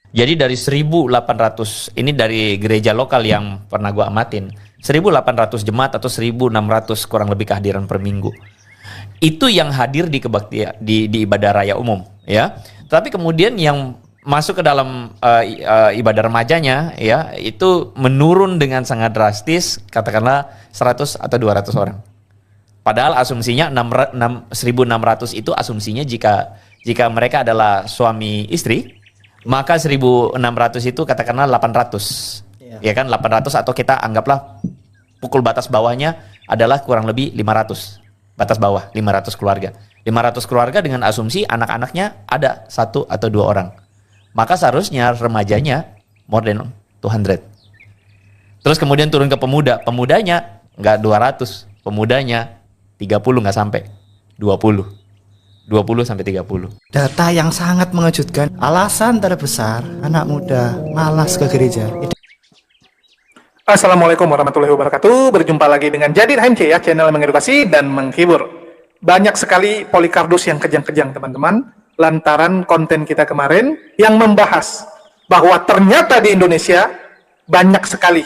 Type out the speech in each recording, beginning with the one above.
Jadi dari 1.800, ini dari gereja lokal yang pernah gua amatin, 1.800 jemaat atau 1.600 kurang lebih kehadiran per minggu. Itu yang hadir di kebaktian di ibadah raya umum, ya. Tapi kemudian yang masuk ke dalam ibadah remajanya, ya, itu menurun dengan sangat drastis, katakanlah 100 atau 200 orang. Padahal asumsinya 1.600 itu asumsinya jika mereka adalah suami istri, maka 1.600 itu katakanlah 800. Ya kan, 800, atau kita anggaplah pukul batas bawahnya adalah kurang lebih 500. Batas bawah 500 keluarga. 500 keluarga dengan asumsi anak-anaknya ada 1 atau 2 orang. Maka seharusnya remajanya more than 200. Terus kemudian turun ke pemuda. Pemudanya nggak 200. Pemudanya 30 nggak sampai. 20. 20 sampai 30. Data yang sangat mengejutkan. Alasan terbesar anak muda malas ke gereja. Assalamualaikum warahmatullahi wabarakatuh. Berjumpa lagi dengan Jadid HMC, ya, channel yang mengedukasi dan menghibur. Banyak sekali polikardus yang kejang-kejang, teman-teman, lantaran konten kita kemarin yang membahas bahwa ternyata di Indonesia banyak sekali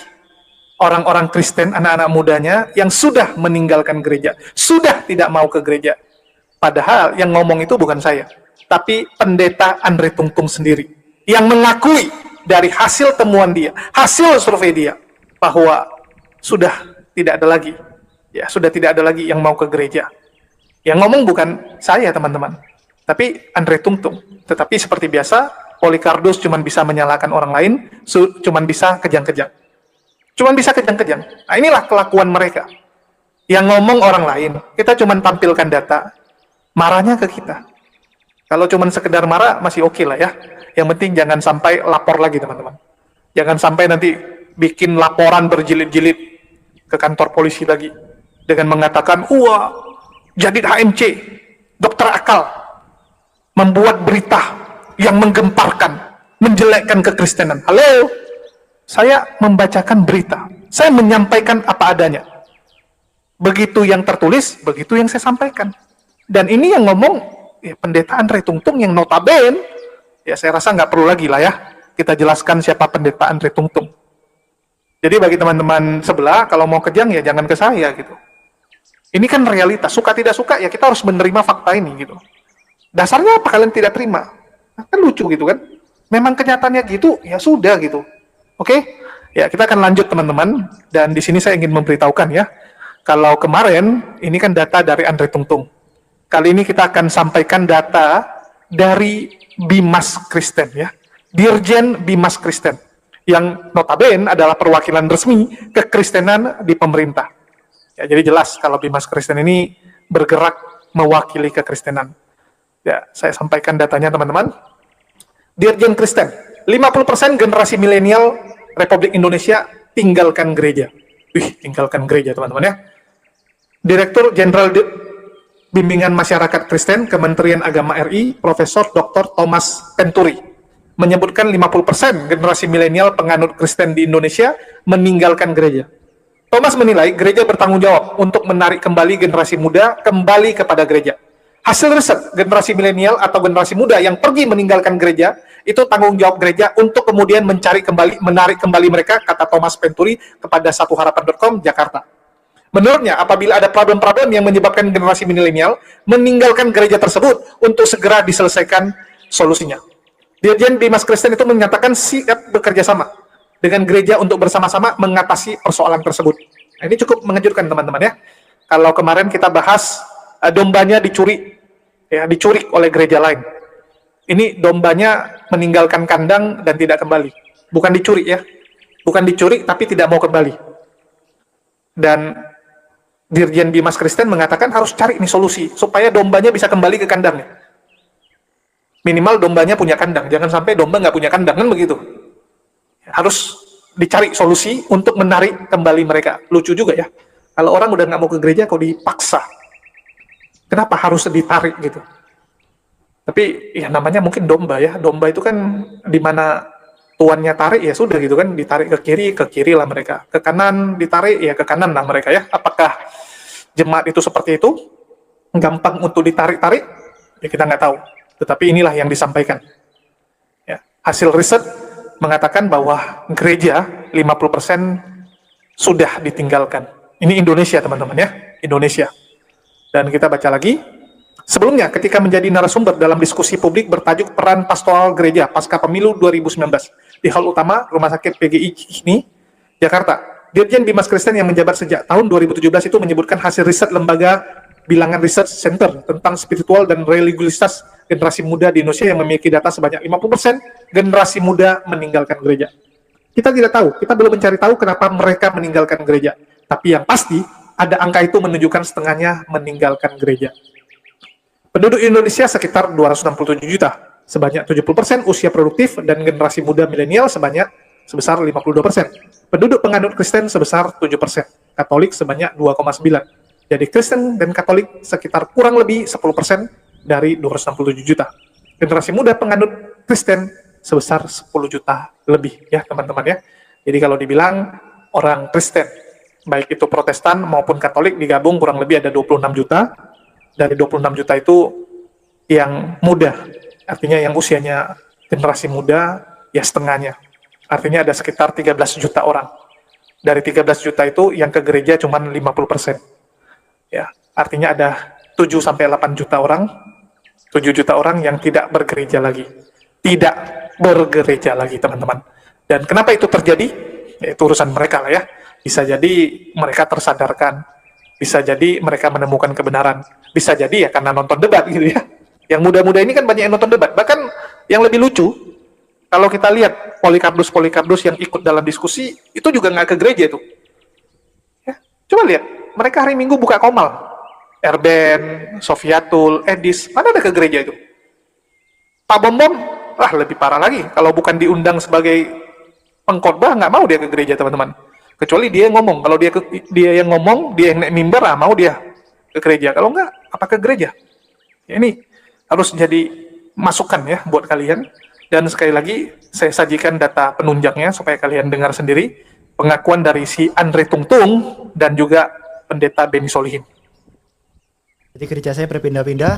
orang-orang Kristen, anak-anak mudanya yang sudah meninggalkan gereja, sudah tidak mau ke gereja. Padahal yang ngomong itu bukan saya, tapi pendeta Andre Tungtung sendiri, yang mengakui dari hasil temuan dia, hasil survei dia, bahwa sudah tidak ada lagi, ya, sudah tidak ada lagi yang mau ke gereja. Yang ngomong bukan saya, teman-teman, tapi Andre Tungtung. Tetapi seperti biasa, Polikardus cuma bisa menyalahkan orang lain, cuma bisa kejang-kejang. Cuma bisa kejang-kejang. Nah, inilah kelakuan mereka. Yang ngomong orang lain, kita cuma tampilkan data, marahnya ke kita. Kalau cuma sekedar marah, masih oke lah, ya. Yang penting jangan sampai lapor lagi, teman-teman. Jangan sampai nanti bikin laporan berjilid-jilid ke kantor polisi lagi dengan mengatakan, wah, Jadid HMC, dokter akal, membuat berita yang menggemparkan, menjelekkan kekristenan. Halo, saya membacakan berita, saya menyampaikan apa adanya. Begitu yang tertulis, begitu yang saya sampaikan. Dan ini yang ngomong, ya, pendeta Andre Tungtung yang notabene, ya saya rasa nggak perlu lagi lah, ya, kita jelaskan siapa pendeta Andre Tungtung. Jadi bagi teman-teman sebelah, kalau mau kejang ya jangan ke saya gitu. Ini kan realitas, suka tidak suka ya kita harus menerima fakta ini gitu. Dasarnya apa kalian tidak terima? Nah, kan lucu gitu kan. Memang kenyataannya gitu, ya sudah gitu. Oke? Ya, kita akan lanjut teman-teman, dan di sini saya ingin memberitahukan, ya. Kalau kemarin ini kan data dari Andre Tungtung. Kali ini kita akan sampaikan data dari Bimas Kristen, ya. Dirjen Bimas Kristen, yang notabene adalah perwakilan resmi kekristenan di pemerintah. Ya, jadi jelas kalau Bimas Kristen ini bergerak mewakili kekristenan. Ya, saya sampaikan datanya, teman-teman. Dirjen Kristen, 50% generasi milenial Republik Indonesia tinggalkan gereja. Wih, tinggalkan gereja, teman-teman, ya. Direktur Jenderal Bimbingan Masyarakat Kristen Kementerian Agama RI, Profesor Dr. Thomas Penturi, menyebutkan 50% generasi milenial penganut Kristen di Indonesia meninggalkan gereja. Thomas menilai gereja bertanggung jawab untuk menarik kembali generasi muda kembali kepada gereja. Hasil riset generasi milenial atau generasi muda yang pergi meninggalkan gereja, itu tanggung jawab gereja untuk kemudian menarik kembali mereka, kata Thomas Penturi kepada satuharapan.com, Jakarta. Menurutnya, apabila ada problem-problem yang menyebabkan generasi milenial meninggalkan gereja tersebut, untuk segera diselesaikan solusinya. Dirjen Bimas Kristen itu menyatakan siap bekerja sama dengan gereja untuk bersama-sama mengatasi persoalan tersebut. Nah, ini cukup mengejutkan, teman-teman, ya. Kalau kemarin kita bahas dombanya dicuri, ya, dicuri oleh gereja lain. Ini dombanya meninggalkan kandang dan tidak kembali. Bukan dicuri, ya. Bukan dicuri, tapi tidak mau kembali. Dan Dirjen Bimas Kristen mengatakan harus cari nih solusi supaya dombanya bisa kembali ke kandangnya. Minimal dombanya punya kandang, jangan sampai domba nggak punya kandang, kan begitu. Harus dicari solusi untuk menarik kembali mereka. Lucu juga, ya, kalau orang udah nggak mau ke gereja kok dipaksa, kenapa harus ditarik gitu. Tapi ya namanya mungkin domba, ya. Domba itu kan dimana tuannya tarik, ya sudah gitu kan, ditarik ke kiri lah mereka, ke kanan ditarik, ya ke kanan lah mereka, ya. Apakah jemaat itu seperti itu, gampang untuk ditarik-tarik, ya kita nggak tahu. Tetapi inilah yang disampaikan, ya. Hasil riset mengatakan bahwa gereja 50% sudah ditinggalkan. Ini Indonesia teman-teman ya, Indonesia. Dan kita baca lagi. Sebelumnya, ketika menjadi narasumber dalam diskusi publik bertajuk Peran Pastoral Gereja Pasca Pemilu 2019 di Hal Utama Rumah Sakit PGI ini, Jakarta, Dirjen Bimas Kristen yang menjabat sejak tahun 2017 itu menyebutkan hasil riset lembaga Bilangan Research Center tentang spiritual dan religiusitas generasi muda di Indonesia yang memiliki data sebanyak 50% generasi muda meninggalkan gereja. Kita tidak tahu, kita belum mencari tahu kenapa mereka meninggalkan gereja. Tapi yang pasti, ada angka itu menunjukkan setengahnya meninggalkan gereja. Penduduk Indonesia sekitar 267 juta, sebanyak 70% usia produktif dan generasi muda milenial sebesar 52%. Penduduk penganut Kristen sebesar 7%, Katolik sebanyak 2,9%. Jadi Kristen dan Katolik sekitar kurang lebih 10% dari 267 juta. Generasi muda penganut Kristen sebesar 10 juta lebih ya teman-teman ya. Jadi kalau dibilang orang Kristen, baik itu Protestan maupun Katolik digabung kurang lebih ada 26 juta. Dari 26 juta itu yang muda, artinya yang usianya generasi muda ya setengahnya. Artinya ada sekitar 13 juta orang. Dari 13 juta itu yang ke gereja cuma 50%. Ya, artinya ada 7-8 juta orang, 7 juta orang yang tidak bergereja lagi. Tidak bergereja lagi, teman-teman. Dan kenapa itu terjadi? Ya, itu urusan mereka lah ya. Bisa jadi mereka tersadarkan, bisa jadi mereka menemukan kebenaran, bisa jadi ya karena nonton debat gitu ya. Yang muda-muda ini kan banyak yang nonton debat. Bahkan yang lebih lucu, kalau kita lihat Polikardus yang ikut dalam diskusi, itu juga nggak ke gereja itu. Ya, coba lihat, mereka hari Minggu buka komal. Erben, Sofiatul, Edis, mana ada ke gereja itu? Pak Bom-Bom, lebih parah lagi. Kalau bukan diundang sebagai pengkhotbah, nggak mau dia ke gereja, teman-teman. Kecuali dia yang ngomong. Kalau dia yang ngomong, dia yang naik mimbar, mau dia ke gereja. Kalau enggak, apa ke gereja? Ya, ini harus jadi masukan ya buat kalian. Dan sekali lagi, saya sajikan data penunjangnya supaya kalian dengar sendiri. Pengakuan dari si Andre Tungtung dan juga Pendeta Beni Solihin. Jadi gereja saya berpindah-pindah,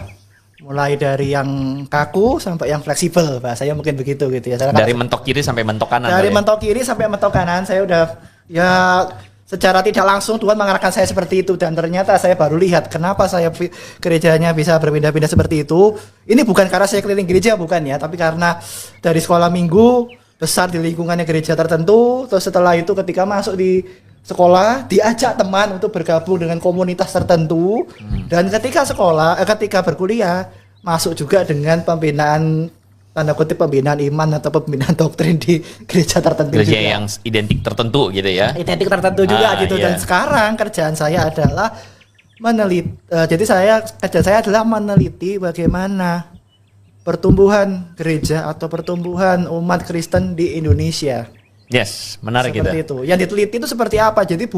mulai dari yang kaku sampai yang fleksibel, bahasanya mungkin begitu gitu ya. Dari mentok kiri sampai mentok kanan. Dari mentok kiri sampai mentok kanan, saya udah ya secara tidak langsung Tuhan mengarahkan saya seperti itu, dan ternyata saya baru lihat kenapa saya gerejanya bisa berpindah-pindah seperti itu. Ini bukan karena saya keliling gereja, bukan ya, tapi karena dari sekolah minggu besar di lingkungannya gereja tertentu, terus setelah itu ketika masuk di sekolah diajak teman untuk bergabung dengan komunitas tertentu, dan ketika berkuliah masuk juga dengan pembinaan tanda kutip pembinaan iman atau pembinaan doktrin di gereja tertentu gereja juga. Yang identik tertentu gitu ya. Identik tertentu juga gitu. Dan sekarang kerjaan saya adalah meneliti. Kerjaan saya adalah meneliti bagaimana pertumbuhan gereja atau pertumbuhan umat Kristen di Indonesia. Yes, menarik gitu. Seperti itu. Yang diteliti itu seperti apa? Jadi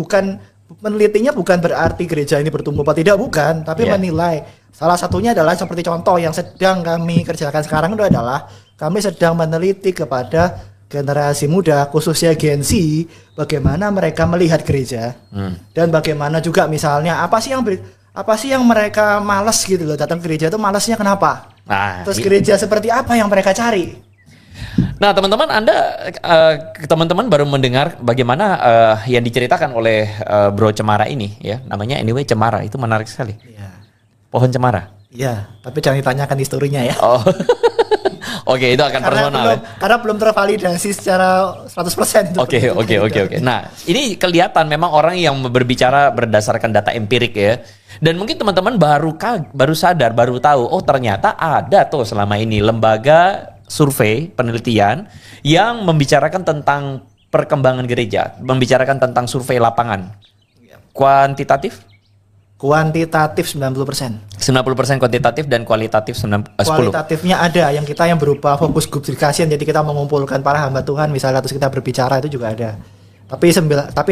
menelitinya bukan berarti gereja ini bertumbuh apa tidak, bukan, tapi menilai. Salah satunya adalah seperti contoh yang sedang kami kerjakan sekarang itu adalah kami sedang meneliti kepada generasi muda, khususnya Gen Z, bagaimana mereka melihat gereja, dan bagaimana juga misalnya apa sih yang mereka malas gitu loh, datang ke gereja itu malasnya kenapa? Terus gereja seperti apa yang mereka cari? Nah, teman-teman baru mendengar bagaimana yang diceritakan oleh Bro Cemara ini ya, namanya anyway Cemara, itu menarik sekali. Iya. Pohon cemara. Iya, tapi jangan ditanyakan historinya ya. Oh. Oke, itu akan personal ya. Karena belum tervalidasi secara 100%. Oke. Nah, ini kelihatan memang orang yang berbicara berdasarkan data empirik ya. Dan mungkin teman-teman baru sadar, baru tahu, oh ternyata ada tuh selama ini lembaga survei, penelitian yang membicarakan tentang perkembangan gereja, membicarakan tentang survei lapangan. Kuantitatif 90%. 90% kuantitatif dan kualitatif 10. Kualitatifnya ada yang berupa fokus group discussion, jadi kita mengumpulkan para hamba Tuhan misalnya terus kita berbicara, itu juga ada. Tapi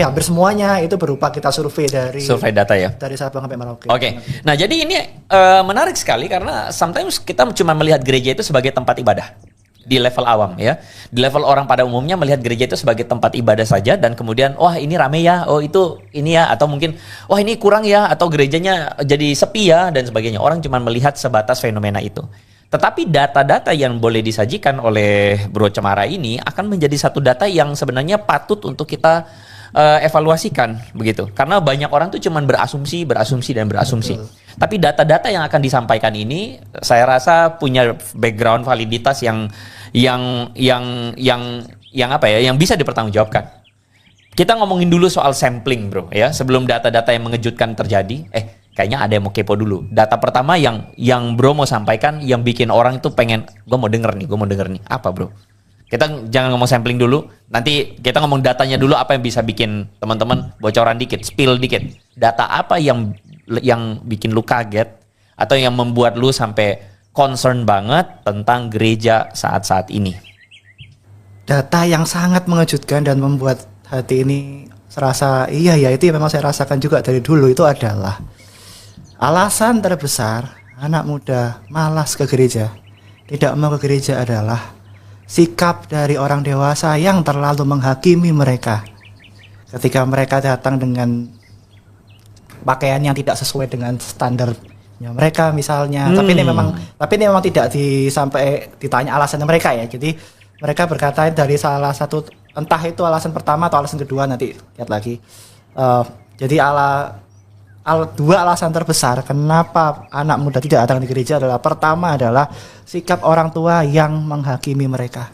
hampir semuanya itu berupa kita survei data ya. Dari Sabang sampai Merauke. Oke. Nah, jadi ini menarik sekali karena sometimes kita cuma melihat gereja itu sebagai tempat ibadah. Di level awam ya. Di level orang pada umumnya melihat gereja itu sebagai tempat ibadah saja, dan kemudian wah ini rame ya, oh itu ini ya, atau mungkin wah ini kurang ya, atau gerejanya jadi sepi ya, dan sebagainya. Orang cuma melihat sebatas fenomena itu. Tetapi data-data yang boleh disajikan oleh Bro Cemara ini akan menjadi satu data yang sebenarnya patut untuk kita evaluasikan begitu. Karena banyak orang tuh cuman berasumsi dan berasumsi. Betul. Tapi data-data yang akan disampaikan ini saya rasa punya background validitas yang apa ya, yang bisa dipertanggungjawabkan. Kita ngomongin dulu soal sampling, Bro, ya. Sebelum data-data yang mengejutkan terjadi, kayaknya ada yang mau kepo dulu. Data pertama yang Bro mau sampaikan, yang bikin orang itu pengen, gue mau denger nih. Apa, Bro? Kita jangan ngomong sampling dulu. Nanti kita ngomong datanya dulu, apa yang bisa bikin teman-teman bocoran dikit, spill dikit. Data apa yang bikin lu kaget atau yang membuat lu sampai concern banget tentang gereja saat-saat ini? Data yang sangat mengejutkan dan membuat hati ini serasa iya ya, itu memang saya rasakan juga dari dulu, itu adalah alasan terbesar anak muda malas ke gereja, tidak mau ke gereja adalah sikap dari orang dewasa yang terlalu menghakimi mereka. Ketika mereka datang dengan pakaian yang tidak sesuai dengan standarnya mereka misalnya, tapi ini memang tidak sampai ditanya alasannya mereka ya. Jadi mereka berkata dari salah satu, entah itu alasan pertama atau alasan kedua, nanti lihat lagi. Jadi dua alasan terbesar kenapa anak muda tidak datang di gereja adalah, pertama adalah sikap orang tua yang menghakimi mereka.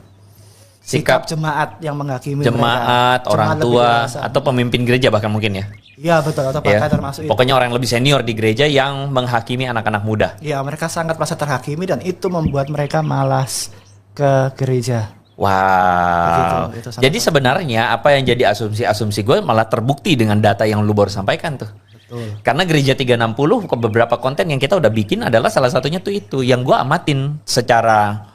Sikap jemaat yang menghakimi jemaat, mereka. orang tua, atau pemimpin gereja bahkan mungkin ya. Iya betul, atau bahkan termasuk itu. Pokoknya orang yang lebih senior di gereja yang menghakimi anak-anak muda. Iya, mereka sangat merasa terhakimi dan itu membuat mereka malas ke gereja. Wow. Itu jadi sebenarnya apa yang jadi asumsi gue malah terbukti dengan data yang lu baru sampaikan tuh. Betul. Karena gereja 360 beberapa konten yang kita udah bikin adalah salah satunya tuh itu yang gue amatin secara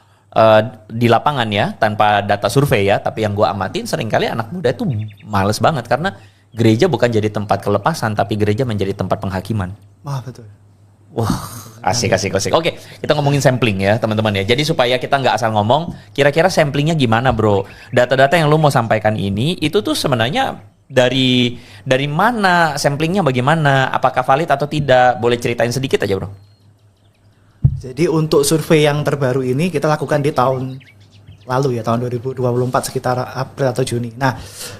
di lapangan ya, tanpa data survei ya, tapi yang gue amatin seringkali anak muda itu males banget karena gereja bukan jadi tempat kelepasan, tapi gereja menjadi tempat penghakiman. Wah, betul. Wah, asik. Oke, kita ngomongin sampling ya teman-teman ya. Jadi supaya kita nggak asal ngomong, kira-kira samplingnya gimana, Bro? Data-data yang lu mau sampaikan ini, itu tuh sebenarnya dari mana, samplingnya bagaimana, apakah valid atau tidak? Boleh ceritain sedikit aja, Bro. Jadi untuk survei yang terbaru ini kita lakukan di tahun lalu ya, tahun 2024 sekitar April atau Juni. Nah,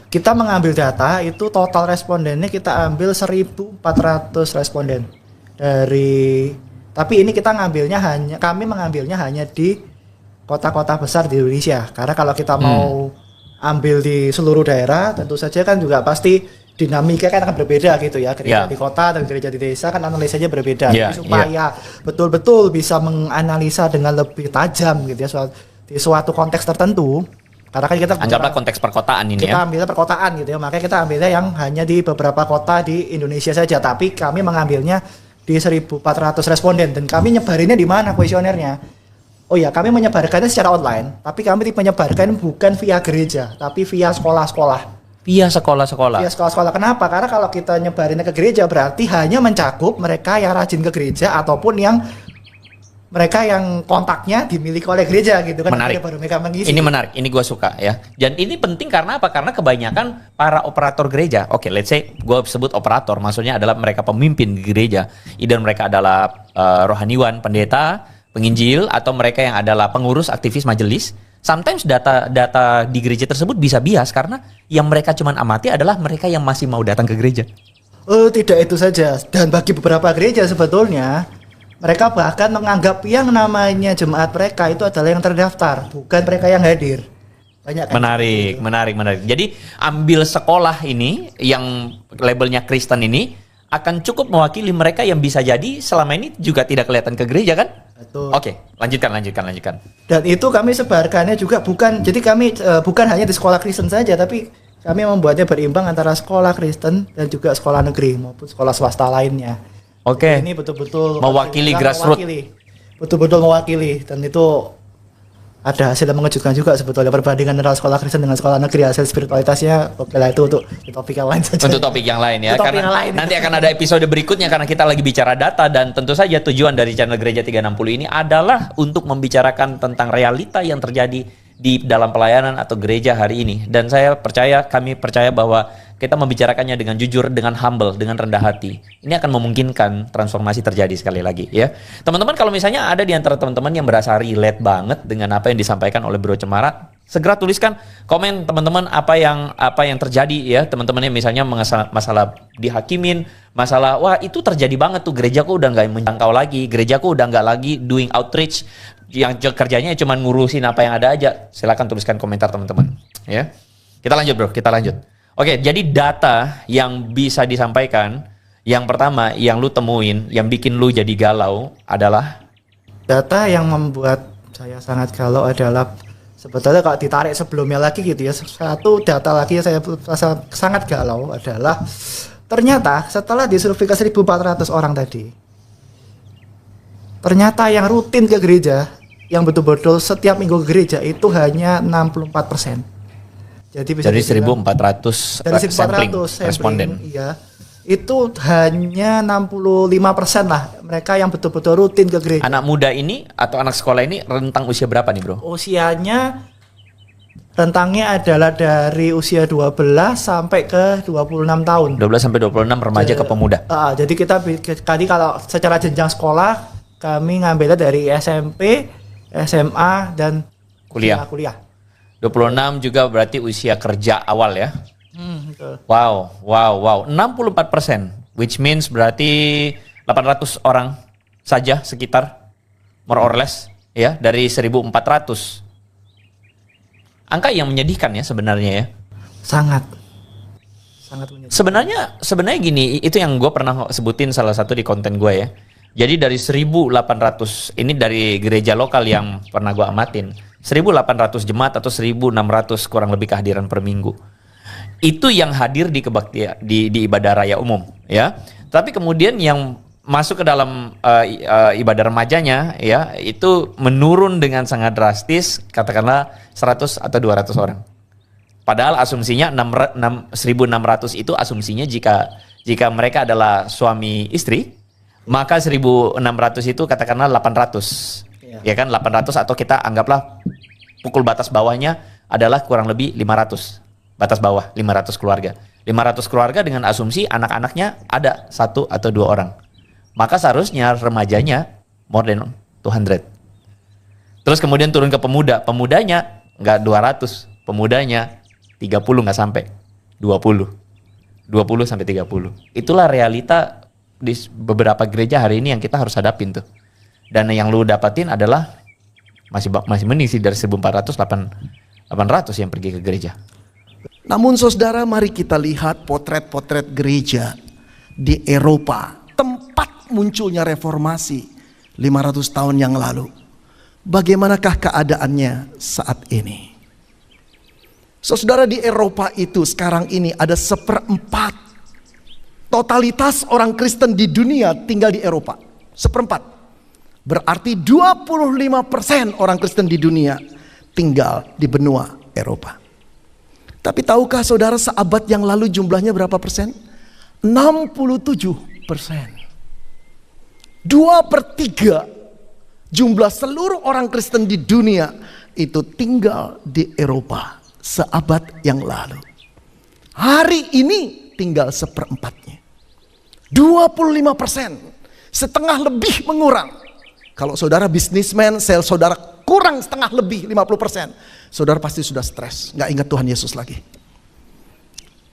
kita mengambil data itu total respondennya kita ambil 1.400 responden tapi ini kami mengambilnya hanya di kota-kota besar di Indonesia. Karena kalau kita mau ambil di seluruh daerah, tentu saja kan juga pasti dinamika kan akan berbeda gitu ya. Gereja di kota dan gereja di desa kan analisanya berbeda. Jadi supaya betul-betul bisa menganalisa dengan lebih tajam gitu ya di suatu konteks tertentu. Karena kan kita anggaplah konteks perkotaan ini kita ambilnya perkotaan gitu ya. Makanya kita ambilnya yang hanya di beberapa kota di Indonesia saja. Tapi kami mengambilnya di 1.400 responden dan kami nyebarinnya di mana kuesionernya? Oh ya, kami menyebarkannya secara online. Tapi kami menyebarkan bukan via gereja, tapi via sekolah-sekolah. Via sekolah-sekolah. Via sekolah-sekolah. Kenapa? Karena kalau kita nyebarinnya ke gereja berarti hanya mencakup mereka yang rajin ke gereja ataupun yang mereka yang kontaknya dimiliki oleh gereja gitu kan. Menarik. Baru mereka mengisi. Ini menarik, ini gue suka ya. Dan ini penting karena apa? Karena kebanyakan para operator gereja, oke, let's say gue sebut operator, maksudnya adalah mereka pemimpin gereja. Either mereka adalah rohaniwan, pendeta, penginjil, atau mereka yang adalah pengurus aktivis majelis. Sometimes data di gereja tersebut bisa bias karena yang mereka cuman amati adalah mereka yang masih mau datang ke gereja. Tidak itu saja. Dan bagi beberapa gereja sebetulnya mereka bahkan menganggap yang namanya jemaat mereka itu adalah yang terdaftar, bukan mereka yang hadir. Banyak kan? Menarik. Jadi ambil sekolah ini yang labelnya Kristen ini akan cukup mewakili mereka yang bisa jadi selama ini juga tidak kelihatan ke gereja kan? Betul. Oke, lanjutkan. Dan itu kami sebarkannya juga bukan hanya di sekolah Kristen saja, tapi kami membuatnya berimbang antara sekolah Kristen dan juga sekolah negeri maupun sekolah swasta lainnya. Oke. Ini betul-betul mewakili grassroots. Betul-betul mewakili, dan itu ada hasil yang mengejutkan juga sebetulnya perbandingan antara sekolah Kristen dengan sekolah negeri, hasil spiritualitasnya. Oke lah, itu untuk topik yang lain saja. Untuk topik yang lain ya, karena nanti akan ada episode berikutnya karena kita lagi bicara data dan tentu saja tujuan dari channel Gereja 360 ini adalah untuk membicarakan tentang realita yang terjadi di dalam pelayanan atau gereja hari ini. Dan kami percaya bahwa kita membicarakannya dengan jujur, dengan humble, dengan rendah hati. Ini akan memungkinkan transformasi terjadi sekali lagi ya. Teman-teman, kalau misalnya ada di antara teman-teman yang berasa relate banget dengan apa yang disampaikan oleh Bro Cemara, segera tuliskan komen teman-teman apa yang terjadi ya. Teman-teman yang misalnya masalah dihakimin, masalah wah itu terjadi banget tuh, gerejaku udah nggak menjangkau lagi, gerejaku udah nggak lagi doing outreach, yang kerjanya cuma ngurusin apa yang ada aja. Silakan tuliskan komentar teman-teman ya. Kita lanjut bro, kita lanjut. Oke, jadi data yang bisa disampaikan, yang pertama yang lu temuin, yang bikin lu jadi galau adalah data yang membuat saya sangat galau adalah sebetulnya kalau ditarik sebelumnya lagi gitu ya, satu data lagi yang saya rasa sangat galau adalah ternyata setelah disurvei ke 1.400 orang tadi, ternyata yang rutin ke gereja, yang betul-betul setiap minggu ke gereja itu hanya 64%. Jadi bisa dari dibilang, 1.400 dari 1.400 sampling responden. Iya. Itu hanya 65% lah mereka yang betul-betul rutin ke gereja. Anak muda ini atau anak sekolah ini rentang usia berapa nih bro? Usianya rentangnya adalah dari usia 12 sampai ke 26 tahun. 12 sampai 26 remaja ke pemuda. Jadi kita tadi kalau secara jenjang sekolah kami ngambilnya dari SMP, SMA dan kuliah. 26 juga berarti usia kerja awal ya. Betul. Wow. 64%, which means berarti 800 orang saja sekitar, more or less ya, dari 1.400. Angka yang menyedihkan ya sebenarnya ya. Sangat menyedihkan. Sebenarnya gini, itu yang gue pernah sebutin salah satu di konten gue ya. Jadi dari 1.800, ini dari gereja lokal yang pernah gue amatin, 1.800 jemaat atau 1.600 kurang lebih kehadiran per minggu. Itu yang hadir di kebaktian di ibadah raya umum ya. Tapi kemudian yang masuk ke dalam ibadah remajanya ya, itu menurun dengan sangat drastis, katakanlah 100 atau 200 orang. Padahal asumsinya 1.600 itu asumsinya jika mereka adalah suami istri, maka 1.600 itu katakanlah 800. Ya kan, 800 atau kita anggaplah pukul batas bawahnya adalah kurang lebih 500. Batas bawah 500 keluarga. 500 keluarga dengan asumsi anak-anaknya ada 1 atau 2 orang. Maka seharusnya remajanya more than 200. Terus kemudian turun ke pemuda. Pemudanya nggak 200. Pemudanya 30 nggak sampai. 20 sampai 30. Itulah realita di beberapa gereja hari ini yang kita harus hadapin tuh. Dan yang lu dapatin adalah masih mending sih dari 1.400, 800 yang pergi ke gereja. Namun saudara, mari kita lihat potret-potret gereja di Eropa, tempat munculnya reformasi 500 tahun yang lalu. Bagaimanakah keadaannya saat ini? Saudara, di Eropa itu sekarang ini ada 1/4 totalitas orang Kristen di dunia tinggal di Eropa. 1/4. Berarti 25% orang Kristen di dunia tinggal di benua Eropa. Tapi tahukah saudara, seabad yang lalu jumlahnya berapa persen? 67%. 2/3 jumlah seluruh orang Kristen di dunia itu tinggal di Eropa seabad yang lalu. Hari ini tinggal 1/4-nya. 25%, setengah lebih mengurang. Kalau saudara bisnismen, sales saudara kurang setengah lebih 50%, saudara pasti sudah stres, nggak ingat Tuhan Yesus lagi.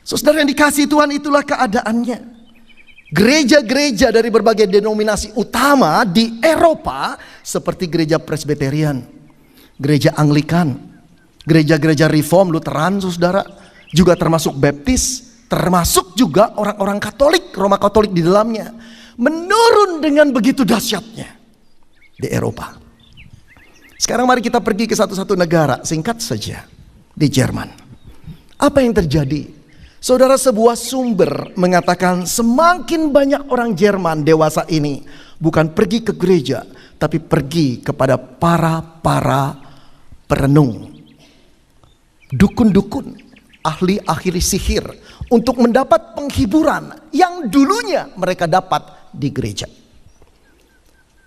Saudara yang dikasihi Tuhan, itulah keadaannya. Gereja-gereja dari berbagai denominasi utama di Eropa seperti gereja Presbyterian, gereja Anglikan, gereja-gereja Reform, Lutheran, saudara, juga termasuk Baptis, termasuk juga orang-orang Katolik, Roma Katolik di dalamnya, menurun dengan begitu dahsyatnya di Eropa. Sekarang mari kita pergi ke satu-satu negara, singkat saja, di Jerman. Apa yang terjadi? Saudara, sebuah sumber mengatakan semakin banyak orang Jerman dewasa ini bukan pergi ke gereja, tapi pergi kepada para perenung, dukun-dukun, ahli-ahli sihir, untuk mendapat penghiburan yang dulunya mereka dapat di gereja.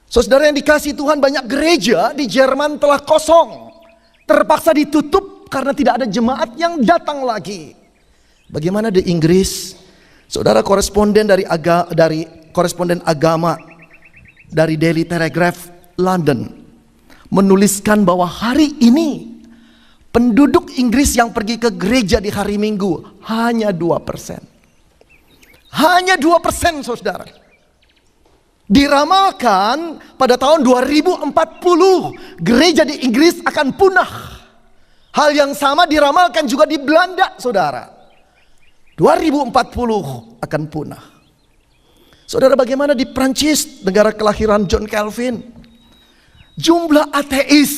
Saudara yang dikasihi Tuhan, banyak gereja di Jerman telah kosong terpaksa ditutup karena tidak ada jemaat yang datang lagi. Bagaimana di Inggris? Saudara koresponden dari koresponden agama dari Daily Telegraph London menuliskan bahwa hari ini penduduk Inggris yang pergi ke gereja di hari Minggu hanya 2%. Hanya 2%, saudara. Diramalkan pada tahun 2040 gereja di Inggris akan punah. Hal yang sama diramalkan juga di Belanda, saudara. 2040 akan punah. Saudara, bagaimana di Prancis, negara kelahiran John Calvin? Jumlah ateis,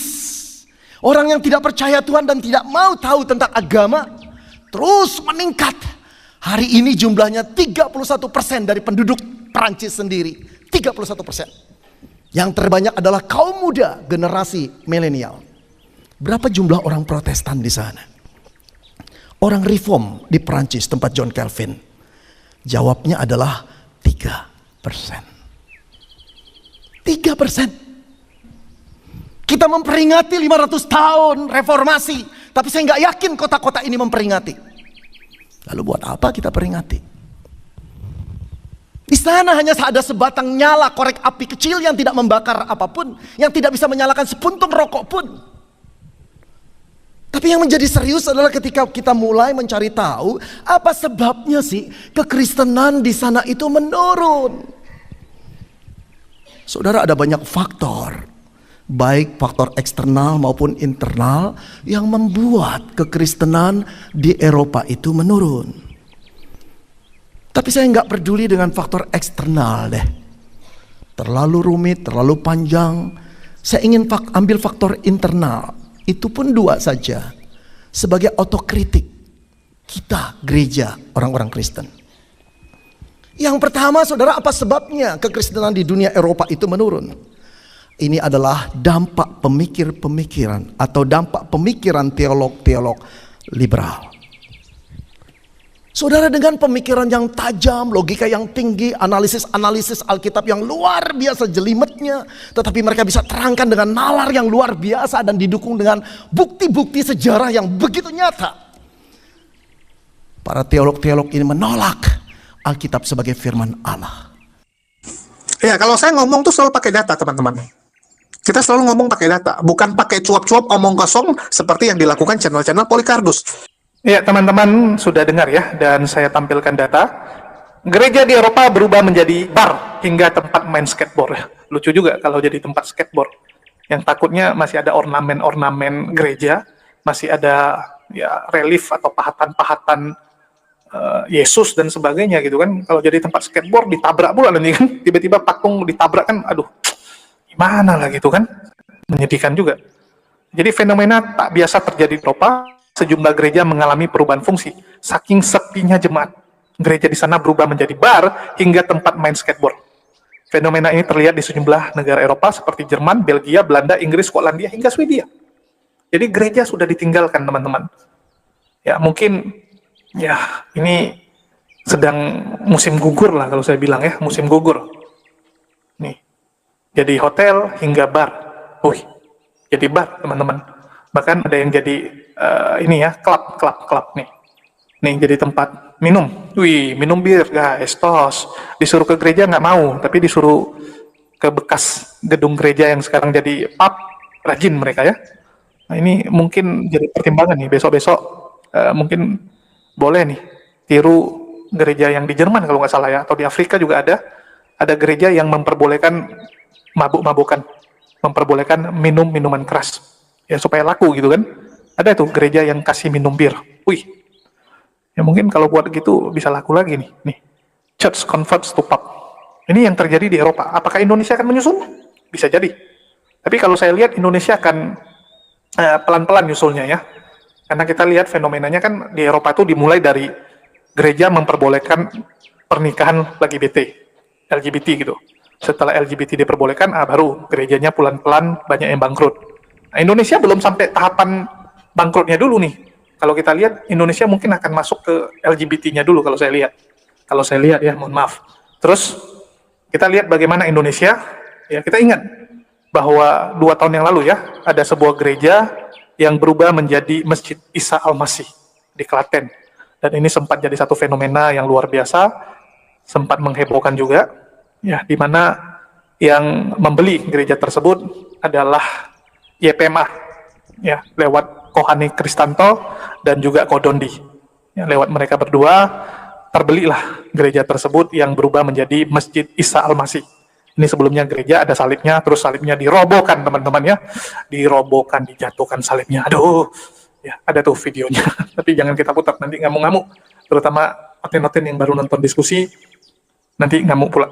orang yang tidak percaya Tuhan dan tidak mau tahu tentang agama, terus meningkat. Hari ini jumlahnya 31% dari penduduk Prancis sendiri. 31%. Yang terbanyak adalah kaum muda, generasi milenial. Berapa jumlah orang Protestan di sana? Orang reform di Prancis tempat John Calvin. Jawabnya adalah 3%. 3%. Kita memperingati 500 tahun reformasi, tapi saya nggak yakin kota-kota ini memperingati. Lalu buat apa kita peringati? Di sana hanya ada sebatang nyala korek api kecil yang tidak membakar apapun, yang tidak bisa menyalakan sepuntung rokok pun. Tapi yang menjadi serius adalah ketika kita mulai mencari tahu apa sebabnya sih kekristenan di sana itu menurun. Saudara, ada banyak faktor, baik faktor eksternal maupun internal yang membuat kekristenan di Eropa itu menurun. Tapi saya nggak peduli dengan faktor eksternal deh. Terlalu rumit, terlalu panjang. Saya ingin ambil faktor internal. Itu pun 2 saja. Sebagai otokritik kita gereja orang-orang Kristen. Yang pertama, saudara, apa sebabnya kekristenan di dunia Eropa itu menurun? Ini adalah dampak pemikiran atau dampak pemikiran teolog-teolog liberal. Saudara, dengan pemikiran yang tajam, logika yang tinggi, analisis-analisis Alkitab yang luar biasa jelimetnya, tetapi mereka bisa terangkan dengan nalar yang luar biasa dan didukung dengan bukti-bukti sejarah yang begitu nyata. Para teolog-teolog ini menolak Alkitab sebagai firman Allah. Ya, kalau saya ngomong tuh selalu pakai data, teman-teman. Kita selalu ngomong pakai data, bukan pakai cuap-cuap omong kosong seperti yang dilakukan channel-channel Polycardos. Ya, teman-teman sudah dengar ya, dan saya tampilkan data. Gereja di Eropa berubah menjadi bar hingga tempat main skateboard. Lucu juga kalau jadi tempat skateboard. Yang takutnya masih ada ornamen-ornamen gereja, masih ada ya relief atau pahatan-pahatan Yesus dan sebagainya gitu kan. Kalau jadi tempat skateboard ditabrak pula nanti kan, tiba-tiba patung ditabrak kan, aduh, gimana lah gitu kan. Menyedihkan juga. Jadi fenomena tak biasa terjadi di Eropa. Sejumlah gereja mengalami perubahan fungsi. Saking sepinya jemaat, gereja di sana berubah menjadi bar hingga tempat main skateboard. Fenomena ini terlihat di sejumlah negara Eropa seperti Jerman, Belgia, Belanda, Inggris, Skotlandia, hingga Swedia. Jadi gereja sudah ditinggalkan, teman-teman. Ya mungkin ya ini sedang musim gugur lah kalau saya bilang ya, musim gugur. Nih, jadi hotel hingga bar. Wih, jadi bar, teman-teman. Bahkan ada yang jadi ini ya, klub nih. Nih jadi tempat minum. Wih, minum bir guys, tos. Disuruh ke gereja nggak mau, tapi disuruh ke bekas gedung gereja yang sekarang jadi pub, rajin mereka ya. Nah ini mungkin jadi pertimbangan nih, besok-besok mungkin boleh nih tiru gereja yang di Jerman kalau nggak salah ya, atau di Afrika juga ada gereja yang memperbolehkan mabuk-mabukan, memperbolehkan minum minuman keras ya supaya laku gitu kan. Ada tuh gereja yang kasih minum bir. Wih, ya mungkin kalau buat gitu bisa laku lagi nih. Church converts to pub. Ini yang terjadi di Eropa. Apakah Indonesia akan menyusul? Bisa jadi. Tapi kalau saya lihat Indonesia akan pelan-pelan nyusulnya ya. Karena kita lihat fenomenanya kan di Eropa itu dimulai dari gereja memperbolehkan pernikahan LGBT gitu. Setelah LGBT diperbolehkan, baru gerejanya pelan-pelan banyak yang bangkrut. Nah, Indonesia belum sampai tahapan bangkrutnya dulu nih. Kalau kita lihat Indonesia mungkin akan masuk ke LGBT-nya dulu kalau saya lihat. Kalau saya lihat ya, mohon maaf. Terus kita lihat bagaimana Indonesia, ya kita ingat bahwa 2 tahun yang lalu ya, ada sebuah gereja yang berubah menjadi Masjid Isa Al-Masih di Klaten. Dan ini sempat jadi satu fenomena yang luar biasa, sempat menghebohkan juga, ya, di mana yang membeli gereja tersebut adalah YPMA, ya, lewat Kohane Kristanto dan juga Kodondi. Ya, lewat mereka berdua terbelilah gereja tersebut yang berubah menjadi Masjid Isa Al-Masih. Ini sebelumnya gereja ada salibnya, terus salibnya dirobohkan teman-teman ya, dirobohkan, dijatuhkan salibnya. Aduh, ya ada tuh videonya. Tapi jangan kita putar, nanti ngamuk-ngamuk. Terutama oten-oten yang baru nonton diskusi, nanti ngamuk pula.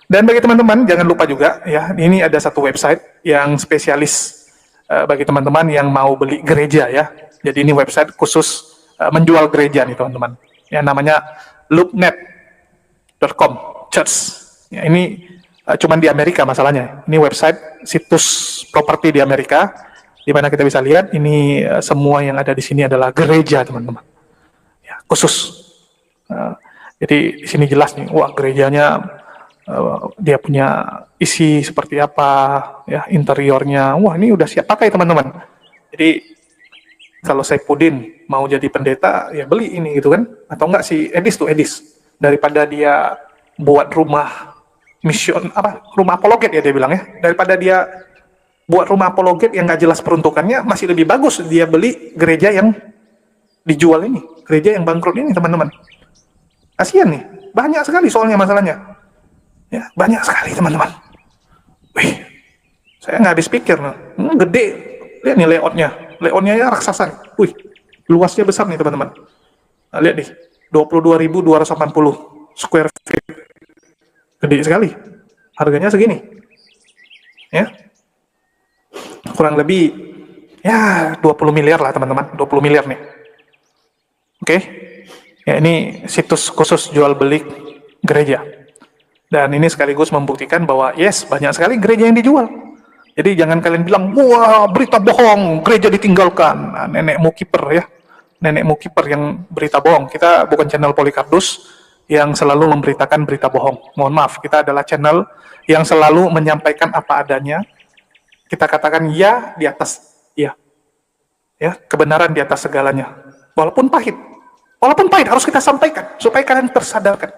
Dan bagi teman-teman jangan lupa juga ya, ini ada satu website yang spesialis bagi teman-teman yang mau beli gereja ya. Jadi ini website khusus menjual gereja nih teman-teman. Ya namanya loopnet.com church. Ya, ini cuman di Amerika masalahnya. Ini website situs properti di Amerika, di mana kita bisa lihat ini semua yang ada di sini adalah gereja teman-teman. Ya, khusus. Jadi di sini jelas nih, wah gerejanya dia punya isi seperti apa, ya interiornya. Wah ini udah siap pakai teman-teman. Jadi kalau saya Pudin mau jadi pendeta ya beli ini gitu kan, atau enggak si Edis daripada dia buat rumah rumah apologet ya dia bilang ya, daripada dia buat rumah apologet yang nggak jelas peruntukannya, masih lebih bagus dia beli gereja yang dijual ini, gereja yang bangkrut ini teman-teman. Kasian nih, banyak sekali soalnya masalahnya, ya banyak sekali teman-teman. Wih, saya nggak habis pikir, gede, lihat nih layoutnya ya raksasa, wih, luasnya besar nih teman-teman. Nah, lihat nih, 22.280 square feet. Gede sekali, harganya segini, ya, kurang lebih, ya 20 miliar lah teman-teman, 20 miliar nih, oke, ya ini situs khusus jual beli gereja, dan ini sekaligus membuktikan bahwa yes, banyak sekali gereja yang dijual, jadi jangan kalian bilang, wah berita bohong, gereja ditinggalkan, nah, nenekmu kiper yang berita bohong. Kita bukan channel Polycarpus yang selalu memberitakan berita bohong. Mohon maaf, kita adalah channel yang selalu menyampaikan apa adanya. Kita katakan ya di atas ya. Ya, kebenaran di atas segalanya. Walaupun pahit harus kita sampaikan supaya kalian tersadarkan.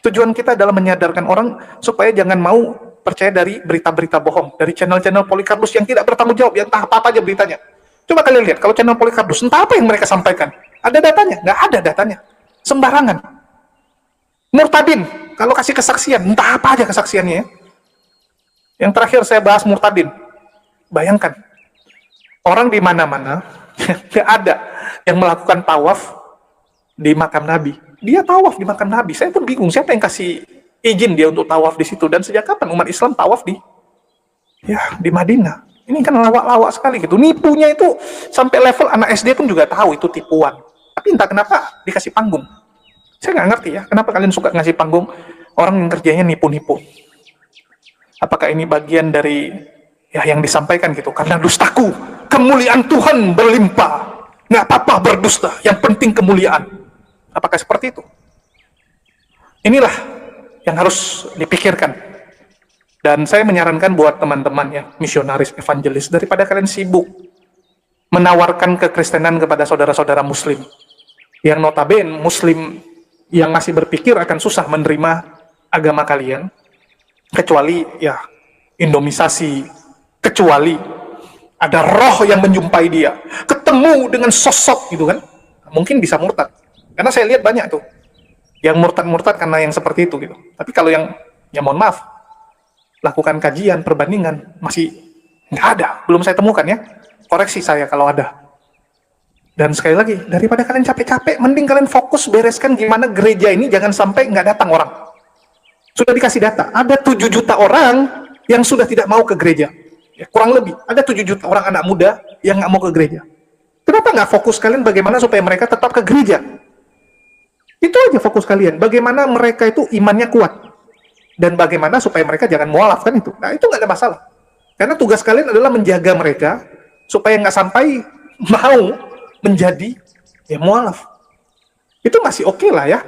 Tujuan kita adalah menyadarkan orang supaya jangan mau percaya dari berita-berita bohong dari channel-channel Polycarpus yang tidak bertanggung jawab, yang entah apa aja beritanya. Coba kalian lihat kalau channel Polycarpus, entah apa yang mereka sampaikan. Ada datanya? Nggak ada datanya. Sembarangan. Murtadin, kalau kasih kesaksian, entah apa aja kesaksiannya ya. Yang terakhir saya bahas murtadin. Bayangkan, orang di mana-mana, nggak ada yang melakukan tawaf di makam Nabi. Dia tawaf di makam Nabi. Saya pun bingung, siapa yang kasih izin dia untuk tawaf di situ? Dan sejak kapan umat Islam tawaf di Madinah? Ini kan lawak-lawak sekali gitu. Nipunya itu sampai level anak SD pun juga tahu itu tipuan. Tapi entah kenapa dikasih panggung. Saya nggak ngerti ya, kenapa kalian suka ngasih panggung orang yang kerjanya nipu-nipu. Apakah ini bagian dari ya yang disampaikan gitu, karena dustaku, kemuliaan Tuhan berlimpah. Nggak apa-apa berdusta, yang penting kemuliaan. Apakah seperti itu? Inilah yang harus dipikirkan. Dan saya menyarankan buat teman-teman ya, misionaris, evangelis, daripada kalian sibuk menawarkan kekristenan kepada saudara-saudara muslim, yang notabene muslim yang masih berpikir akan susah menerima agama kalian, kecuali ya indomisasi, kecuali ada roh yang menjumpai dia, ketemu dengan sosok gitu kan, mungkin bisa murtad. Karena saya lihat banyak tuh yang murtad-murtad karena yang seperti itu gitu. Tapi kalau yang ya mohon maaf, lakukan kajian, perbandingan, masih nggak ada, belum saya temukan ya. Koreksi saya kalau ada. Dan sekali lagi, daripada kalian capek-capek, mending kalian fokus bereskan gimana gereja ini jangan sampai nggak datang orang. Sudah dikasih data, ada 7 juta orang yang sudah tidak mau ke gereja. Ya, kurang lebih, ada 7 juta orang anak muda yang nggak mau ke gereja. Kenapa nggak fokus kalian bagaimana supaya mereka tetap ke gereja? Itu aja fokus kalian, bagaimana mereka itu imannya kuat. Dan bagaimana supaya mereka jangan mualaf kan itu. Nah itu nggak ada masalah. Karena tugas kalian adalah menjaga mereka supaya nggak sampai mau menjadi ya mualaf. Itu masih oke lah ya.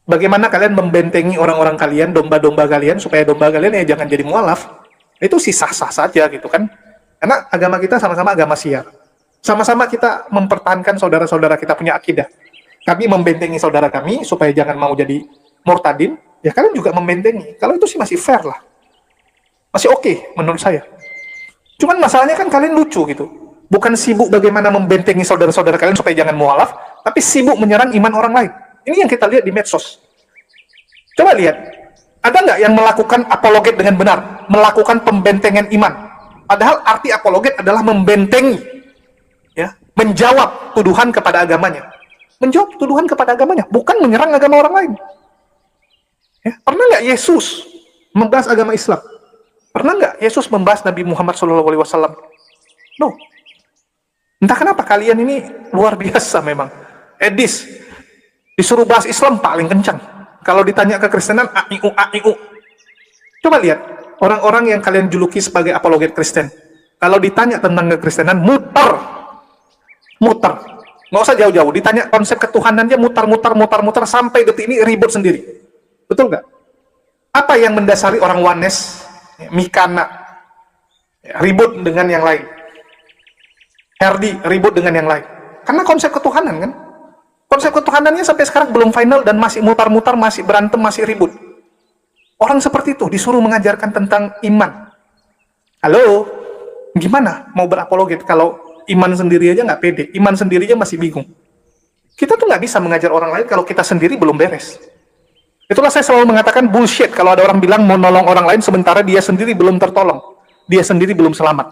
Bagaimana kalian membentengi orang-orang kalian, domba-domba kalian supaya domba kalian ya jangan jadi mualaf. Itu sih sah-sah saja gitu kan. Karena agama kita sama-sama agama siar. Sama-sama kita mempertahankan saudara-saudara kita punya akidah. Kami membentengi saudara kami supaya jangan mau jadi murtadin, ya kalian juga membentengi. Kalau itu sih masih fair lah. Masih oke menurut saya. Cuman masalahnya kan kalian lucu gitu. Bukan sibuk bagaimana membentengi saudara-saudara kalian supaya jangan mualaf, tapi sibuk menyerang iman orang lain. Ini yang kita lihat di medsos. Coba lihat, ada nggak yang melakukan apologet dengan benar, melakukan pembentengan iman? Padahal arti apologet adalah membentengi, ya, menjawab tuduhan kepada agamanya, menjawab tuduhan kepada agamanya, bukan menyerang agama orang lain. Ya, pernah nggak Yesus membahas agama Islam? Pernah nggak Yesus membahas Nabi Muhammad SAW? No. Entah kenapa kalian ini luar biasa memang. Edis disuruh bahas Islam paling kencang. Kalau ditanya ke Kristenan, aiu. Coba lihat, orang-orang yang kalian juluki sebagai apologet Kristen. Kalau ditanya tentang kekristenan, muter. Nggak usah jauh-jauh. Ditanya konsep ketuhanannya, muter, sampai detik ini ribut sendiri. Betul nggak? Apa yang mendasari orang Wanes, Mikana, ribut dengan yang lain? Herdi, ribut dengan yang lain. Karena konsep ketuhanan kan? Konsep ketuhanannya sampai sekarang belum final dan masih mutar-mutar, masih berantem, masih ribut. Orang seperti itu disuruh mengajarkan tentang iman. Halo, gimana mau berapologet kalau iman sendiri aja nggak pede, iman sendiri aja masih bingung. Kita tuh nggak bisa mengajar orang lain kalau kita sendiri belum beres. Itulah saya selalu mengatakan bullshit kalau ada orang bilang mau nolong orang lain sementara dia sendiri belum tertolong, dia sendiri belum selamat.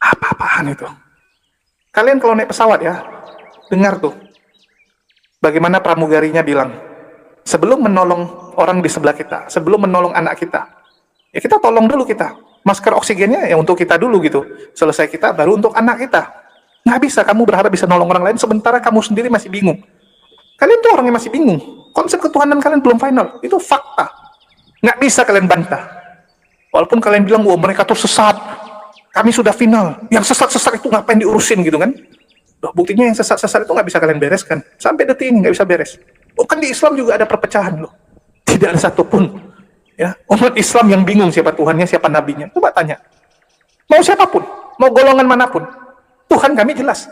Apa-apaan itu? Kalian kalau naik pesawat ya, dengar tuh. Bagaimana pramugarinya bilang, sebelum menolong orang di sebelah kita, sebelum menolong anak kita, ya kita tolong dulu kita. Masker oksigennya ya untuk kita dulu gitu. Selesai kita, baru untuk anak kita. Nggak bisa kamu berharap bisa nolong orang lain, sementara kamu sendiri masih bingung. Kalian tuh orang yang masih bingung. Konsep ketuhanan kalian belum final. Itu fakta. Nggak bisa kalian bantah. Walaupun kalian bilang, wah mereka tuh sesat. Kami sudah final. Yang sesat-sesat itu ngapain diurusin gitu kan? Loh, buktinya yang sesat-sesat itu nggak bisa kalian bereskan. Sampai detik ini nggak bisa beres. Oh kan di Islam juga ada perpecahan loh. Tidak ada satupun. Ya, umat Islam yang bingung siapa Tuhannya, siapa nabinya. Coba tanya. Mau siapapun, mau golongan manapun. Tuhan kami jelas.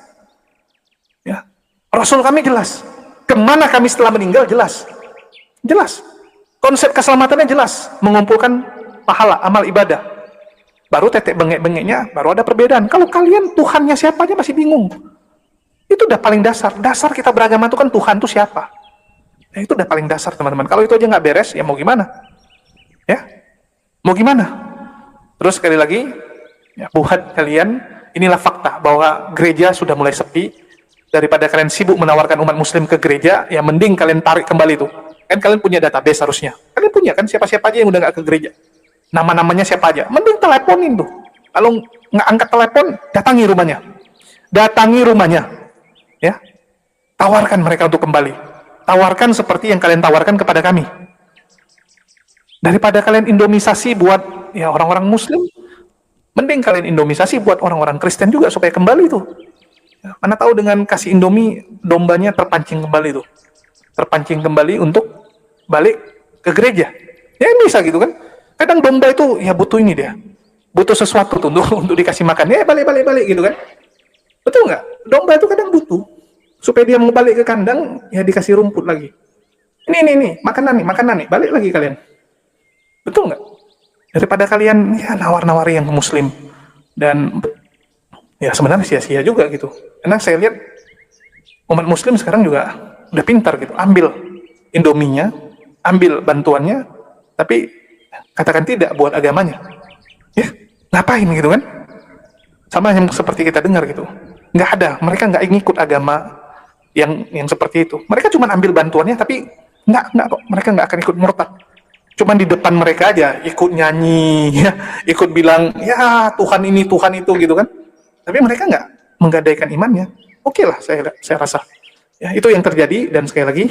Ya, Rasul kami jelas. Kemana kami setelah meninggal jelas. Jelas. Konsep keselamatannya jelas. Mengumpulkan pahala, amal ibadah. Baru tetek bengek-bengeknya, baru ada perbedaan. Kalau kalian Tuhannya siapa aja masih bingung. Itu udah paling dasar. Dasar kita beragama itu kan Tuhan itu siapa. Nah, itu udah paling dasar teman-teman. Kalau itu aja nggak beres, ya mau gimana? Ya, mau gimana? Terus sekali lagi, ya, buat kalian, inilah fakta bahwa gereja sudah mulai sepi. Daripada kalian sibuk menawarkan umat muslim ke gereja, ya mending kalian tarik kembali tuh. Kan kalian punya database harusnya. Kalian punya kan siapa-siapa aja yang udah nggak ke gereja. Nama-namanya siapa aja. Mending teleponin tuh. Kalau nggak angkat telepon, datangi rumahnya. Datangi rumahnya. Ya, tawarkan mereka untuk kembali. Tawarkan seperti yang kalian tawarkan kepada kami. Daripada kalian indomisasi buat ya orang-orang muslim, mending kalian indomisasi buat orang-orang Kristen juga supaya kembali tuh. Ya, mana tahu dengan kasih indomie, dombanya terpancing kembali tuh. Terpancing kembali untuk balik ke gereja. Ya bisa gitu kan. Kadang domba itu ya butuh ini dia. Butuh sesuatu tuh untuk dikasih makan. Ya balik gitu kan. Betul nggak? Domba itu kadang butuh. Supaya dia mau balik ke kandang, ya dikasih rumput lagi. Ini, makanan nih, balik lagi kalian. Betul nggak? Daripada kalian ya nawar-nawari yang muslim. Dan ya sebenarnya sia-sia juga gitu. Karena saya lihat umat muslim sekarang juga udah pintar gitu. Ambil indominya, ambil bantuannya, tapi katakan tidak buat agamanya. Ya, ngapain gitu kan? Sama yang seperti kita dengar gitu. Nggak ada, mereka nggak ngikut agama yang seperti itu. Mereka cuma ambil bantuannya, tapi nggak kok. Mereka nggak akan ikut murtad. Cuman di depan mereka aja ikut nyanyi, ya, ikut bilang, ya Tuhan ini, Tuhan itu gitu kan. Tapi mereka nggak menggadaikan imannya. Oke lah, saya rasa. Ya, itu yang terjadi, dan sekali lagi,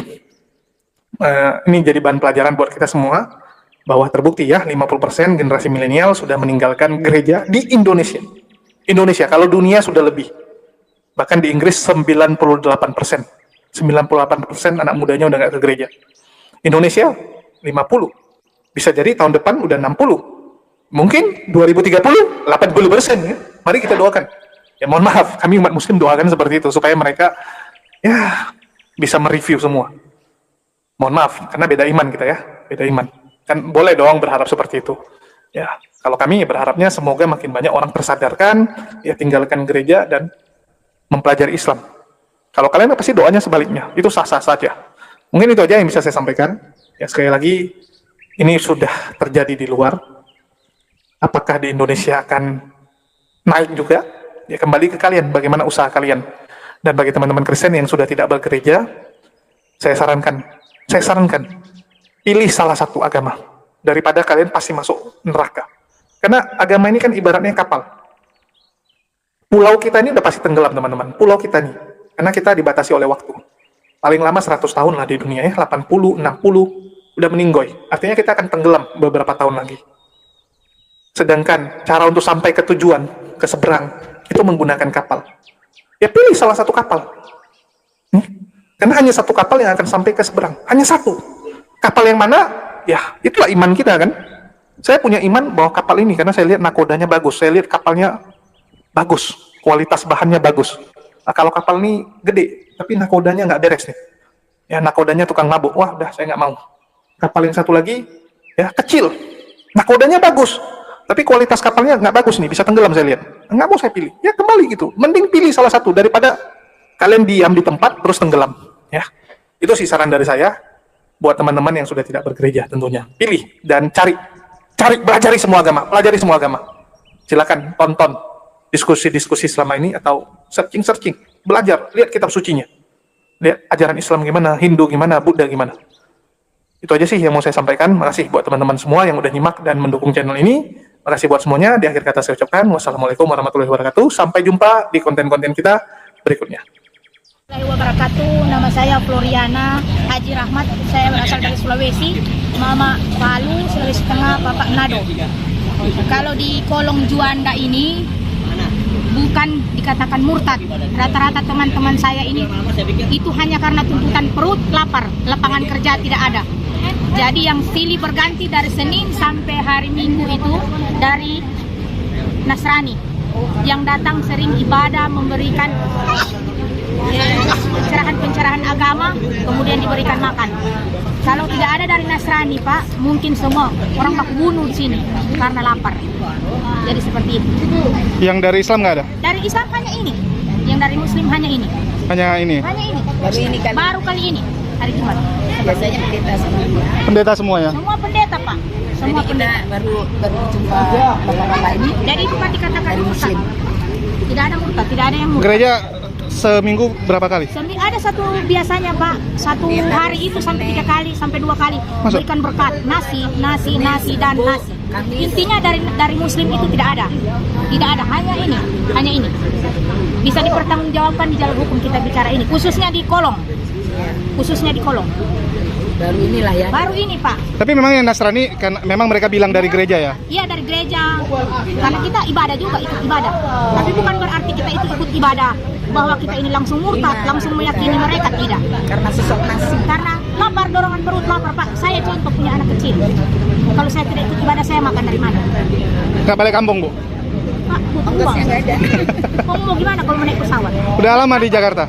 ini jadi bahan pelajaran buat kita semua, bahwa terbukti ya, 50% generasi milenial sudah meninggalkan gereja di Indonesia. Indonesia, kalau dunia sudah lebih. Bahkan di Inggris 98%. 98% anak mudanya udah nggak ke gereja. Indonesia 50. Bisa jadi tahun depan udah 60. Mungkin 2030 80% ya. Mari kita doakan. Ya mohon maaf, kami umat muslim doakan seperti itu supaya mereka ya bisa mereview semua. Mohon maaf, karena beda iman kita ya, beda iman. Kan boleh doang berharap seperti itu. Ya, kalau kami berharapnya semoga makin banyak orang tersadarkan, ya tinggalkan gereja dan mempelajari Islam. Kalau kalian pasti doanya sebaliknya, itu sah-sah saja. Mungkin itu aja yang bisa saya sampaikan. Ya sekali lagi, ini sudah terjadi di luar. Apakah di Indonesia akan naik juga? Ya kembali ke kalian, bagaimana usaha kalian. Dan bagi teman-teman Kristen yang sudah tidak bergereja, saya sarankan, pilih salah satu agama. Daripada kalian pasti masuk neraka. Karena agama ini kan ibaratnya kapal. Pulau kita ini udah pasti tenggelam teman-teman. Pulau kita nih. Karena kita dibatasi oleh waktu. Paling lama 100 tahun lah di dunia ya. 80, 60. Udah meninggoy. Artinya kita akan tenggelam beberapa tahun lagi. Sedangkan cara untuk sampai ke tujuan, ke seberang, itu menggunakan kapal. Ya pilih salah satu kapal. Karena hanya satu kapal yang akan sampai ke seberang. Hanya satu. Kapal yang mana? Ya itulah iman kita kan. Saya punya iman bahwa kapal ini, karena saya lihat nakodanya bagus. Saya lihat kapalnya bagus. Kualitas bahannya bagus. Nah, kalau kapal ini gede, tapi nakodanya nggak beres nih. Ya nakodanya tukang mabuk. Wah udah saya nggak mau. Kapal yang satu lagi, ya kecil. Nakodanya bagus. Tapi kualitas kapalnya nggak bagus nih, bisa tenggelam saya lihat. Nggak mau saya pilih. Ya kembali gitu. Mending pilih salah satu daripada kalian diam di tempat terus tenggelam. Ya, itu sih saran dari saya buat teman-teman yang sudah tidak bergereja tentunya. Pilih dan cari, pelajari semua agama. Silakan tonton diskusi-diskusi selama ini atau searching, belajar, lihat kitab sucinya. Lihat ajaran Islam gimana, Hindu gimana, Buddha gimana. Itu aja sih yang mau saya sampaikan. Makasih buat teman-teman semua yang udah nyimak dan mendukung channel ini. Makasih buat semuanya. Di akhir kata saya ucapkan wassalamualaikum warahmatullahi wabarakatuh. Sampai jumpa di konten-konten kita berikutnya. Warahmatullahi wabarakatuh. Nama saya Floriana Haji Rahmat. Saya berasal dari Sulawesi. Mama Palu, Sulawesi Tengah, Bapak Manado. Kalau di kolong Juanda ini bukan dikatakan murtad. Rata-rata teman-teman saya ini itu hanya karena tuntutan perut lapar, lapangan kerja tidak ada. Jadi yang silih berganti dari Senin sampai hari Minggu itu dari Nasrani yang datang sering ibadah, memberikan pencerahan agama, kemudian diberikan makan. Kalau tidak ada dari Nasrani, Pak, mungkin semua orang baku bunuh di sini karena lapar. Jadi seperti itu. Yang dari Islam nggak ada? Dari Islam hanya ini. Yang dari Muslim hanya ini. Hanya ini? Hanya ini. Baru kali ini, hari Jumat. Biasanya pendeta semua. Pendeta semua ya? Semua pendeta, Pak. Semua pendeta. Baru jumpa bapak-bapak ini. Jadi bukan dikatakan murtad. Tidak ada murtad, tidak ada yang murtad. Gereja seminggu berapa kali? Ada satu biasanya, Pak, satu hari itu sampai 3 kali sampai 2 kali memberikan berkat nasi dan nasi. Intinya dari Muslim itu tidak ada hanya ini bisa dipertanggungjawabkan di jalur hukum. Kita bicara ini khususnya di kolong Baru inilah ya. baru ini, Pak. Tapi memang yang Nasrani kan memang mereka bilang dari gereja ya? Iya, dari gereja. Karena kita ibadah juga, ikut ibadah. Tapi bukan berarti kita itu ikut ibadah bahwa kita ini langsung murtad, langsung meyakini mereka, tidak. Karena sosok nasi. Karena lapar, dorongan perut lapar, Pak. Saya contoh punya anak kecil. Kalau saya tidak ikut ibadah, saya makan dari mana? Nggak balik kampung, Bu? Pak, butuh uang. Kamu mau gimana kalau naik pesawat? Udah lama di Jakarta?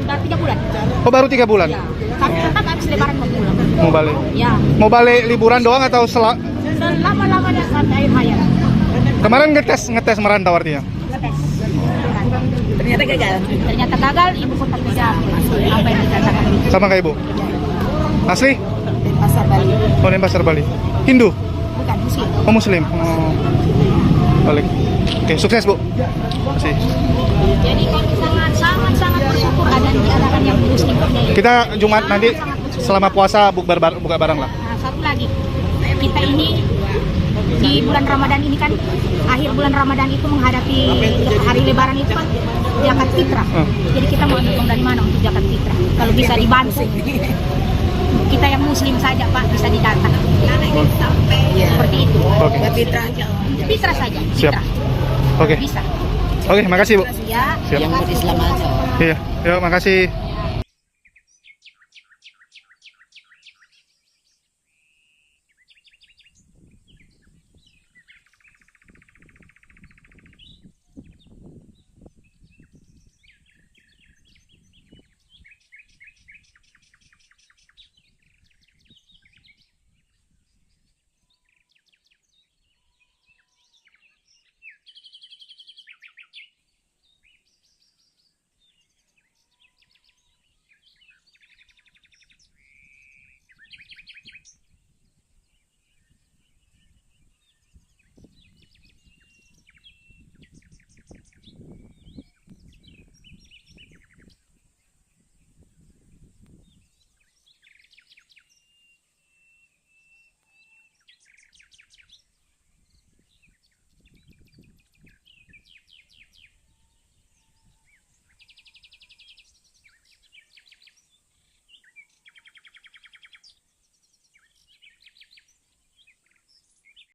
Udah 3 bulan. Oh, baru 3 bulan? Ya. Kami tetap habis lebaran mau pulang. Mau balik? Ya. Mau balik liburan doang atau Selama-lamanya sampai akhir hayat. Kemarin ngetes merantau artinya? Ngetes. Ternyata gagal. Ibu kota kerja. Apa yang dikatakan? Sama kayak Ibu? Asli? Pasar Bali. Oh, Denpasar, Bali. Hindu? Bukan, Muslim. Oh, Muslim. Oh. Balik. Oke, sukses, Bu. Makasih. Jadi kami sangat bersyukur ada diadakan yang Muslim. Kita Jumat nanti selama puasa buka barang lah. Nah, satu lagi, kita ini di bulan Ramadan ini kan, akhir bulan Ramadan itu menghadapi hari Lebaran itu kan zakat fitrah. Jadi kita mau ngitung dari mana untuk zakat fitrah? Kalau bisa dibantu, kita yang Muslim saja, Pak, bisa didata. Seperti itu. Oke. Fitrah saja. Siap. Fitrah. Oke. Bisa. Oke, makasih, Bu. Ya. Siap. Yang Islam aja. Iya, yuk makasih.